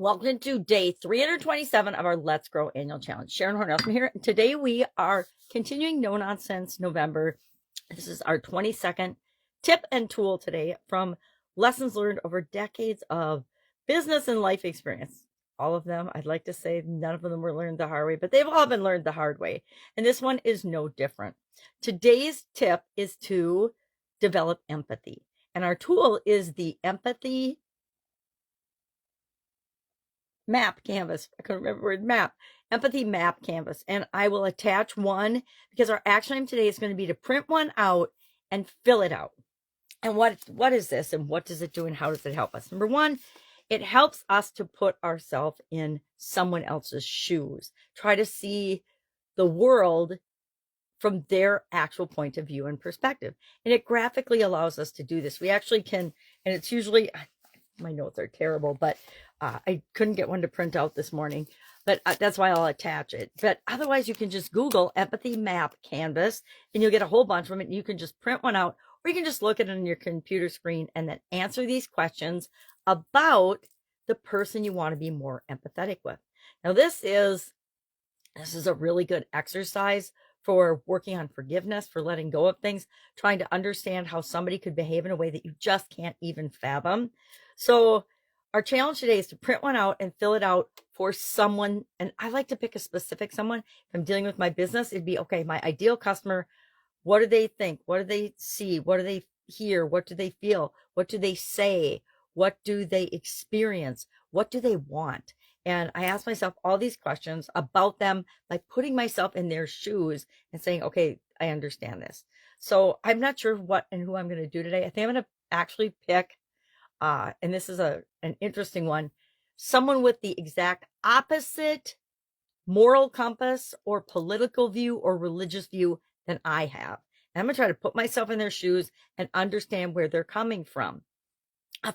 Welcome to day 327 of our Let's Grow annual challenge. Sharon Horne-Ellstrom here. And today we are continuing No Nonsense November. This is our 22nd tip and tool today from lessons learned over decades of business and life experience. All of them, I'd like to say none of them were learned the hard way, but they've all been learned the hard way. And this one is no different. Today's tip is to develop empathy. And our tool is the empathy map canvas. I couldn't remember the word map. Empathy map canvas. And I will attach one because our action item today is going to be to print one out and fill it out. And what is this and what does it do and how does it help us? Number one, it helps us to put ourselves in someone else's shoes. Try to see the world from their actual point of view and perspective. And it graphically allows us to do this. We actually can, and it's usually, my notes are terrible, but I couldn't get one to print out this morning, but that's why I'll attach it. But otherwise, you can just Google empathy map canvas and you'll get a whole bunch of them. And you can just print one out, or you can just look at it on your computer screen and then answer these questions about the person you want to be more empathetic with. Now, this is a really good exercise for working on forgiveness, for letting go of things, trying to understand how somebody could behave in a way that you just can't even fathom. So our challenge today is to print one out and fill it out for someone. And I like to pick a specific someone. If I'm dealing with my business, it'd be, okay, my ideal customer, what do they think? What do they see? What do they hear? What do they feel? What do they say? What do they experience? What do they want? And I ask myself all these questions about them by putting myself in their shoes and saying, okay, I understand this. So I'm not sure what and who I'm going to do today. I think I'm going to actually pick, and this is an interesting one, someone with the exact opposite moral compass or political view or religious view than I have. And I'm going to try to put myself in their shoes and understand where they're coming from.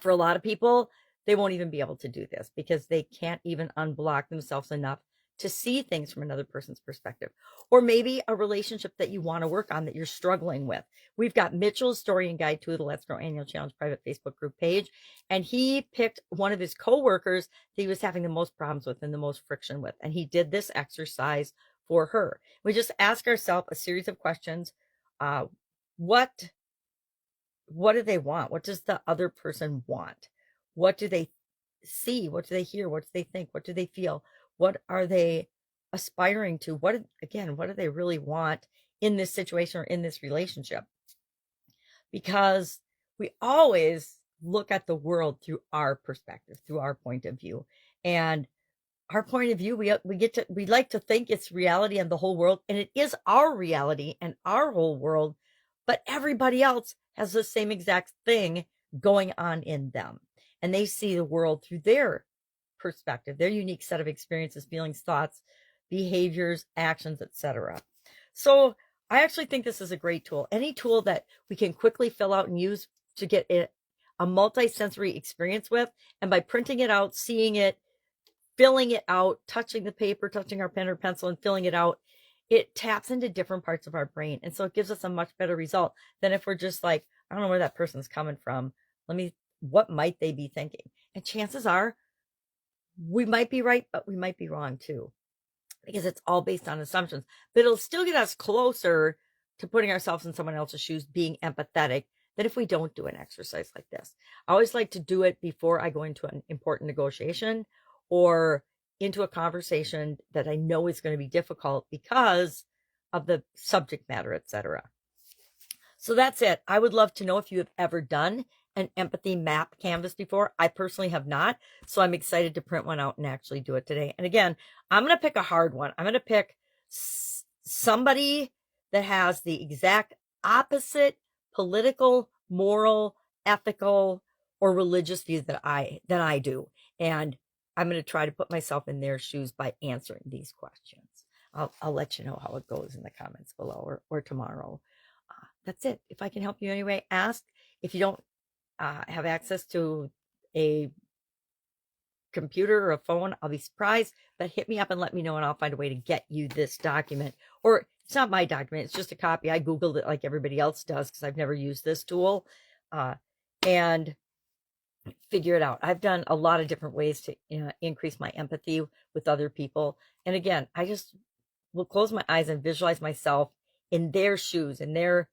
For a lot of people, they won't even be able to do this because they can't even unblock themselves enough to see things from another person's perspective. Or maybe a relationship that you want to work on that you're struggling with. We've got Mitchell's story and guide to the Let's Grow Annual Challenge private Facebook group page. And he picked one of his coworkers that he was having the most problems with and the most friction with. And he did this exercise for her. We just ask ourselves a series of questions. What do they want? What does the other person want? What do they see? What do they hear? What do they think? What do they feel? What are they aspiring to? What do they really want in this situation or in this relationship? Because we always look at the world through our perspective, through our point of view. And our point of view, we like to think it's reality and the whole world, and it is our reality and our whole world, but everybody else has the same exact thing going on in them. And they see the world through their perspective, their unique set of experiences, feelings, thoughts, behaviors, actions, etc. So I actually think this is a great tool. Any tool that we can quickly fill out and use to get a multi-sensory experience with. And by printing it out, seeing it, filling it out, touching the paper, touching our pen or pencil and filling it out, it taps into different parts of our brain. And so it gives us a much better result than if we're just like, I don't know where that person's coming from. What might they be thinking? And chances are we might be right, but we might be wrong too, because it's all based on assumptions, but it'll still get us closer to putting ourselves in someone else's shoes, being empathetic, than if we don't do an exercise like this. I always like to do it before I go into an important negotiation or into a conversation that I know is going to be difficult because of the subject matter, etc. So that's it. I would love to know if you have ever done an empathy map canvas before. I personally have not, so I'm excited to print one out and actually do it today. And again, I'm going to pick a hard one. I'm going to pick somebody that has the exact opposite political, moral, ethical, or religious view than I do. And I'm going to try to put myself in their shoes by answering these questions. I'll let you know how it goes in the comments below or tomorrow. That's it. If I can help you anyway, ask. If you don't have access to a computer or a phone, I'll be surprised, but hit me up and let me know and I'll find a way to get you this document. Or it's not my document, it's just a copy. I Googled it like everybody else does because I've never used this tool. And figure it out. I've done a lot of different ways to increase my empathy with other people. And again, I just will close my eyes and visualize myself in their shoes, in their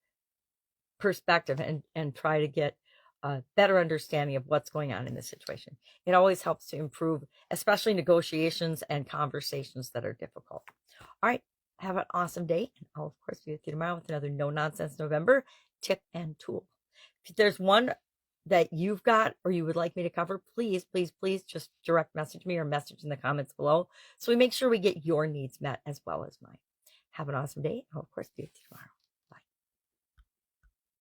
perspective, and try to get a better understanding of what's going on in this situation. It always helps to improve, especially negotiations and conversations that are difficult. All right. Have an awesome day. And I'll, of course, be with you tomorrow with another No Nonsense November tip and tool. If there's one that you've got or you would like me to cover, please, please, please just direct message me or message in the comments below so we make sure we get your needs met as well as mine. Have an awesome day. I'll, of course, be with you tomorrow.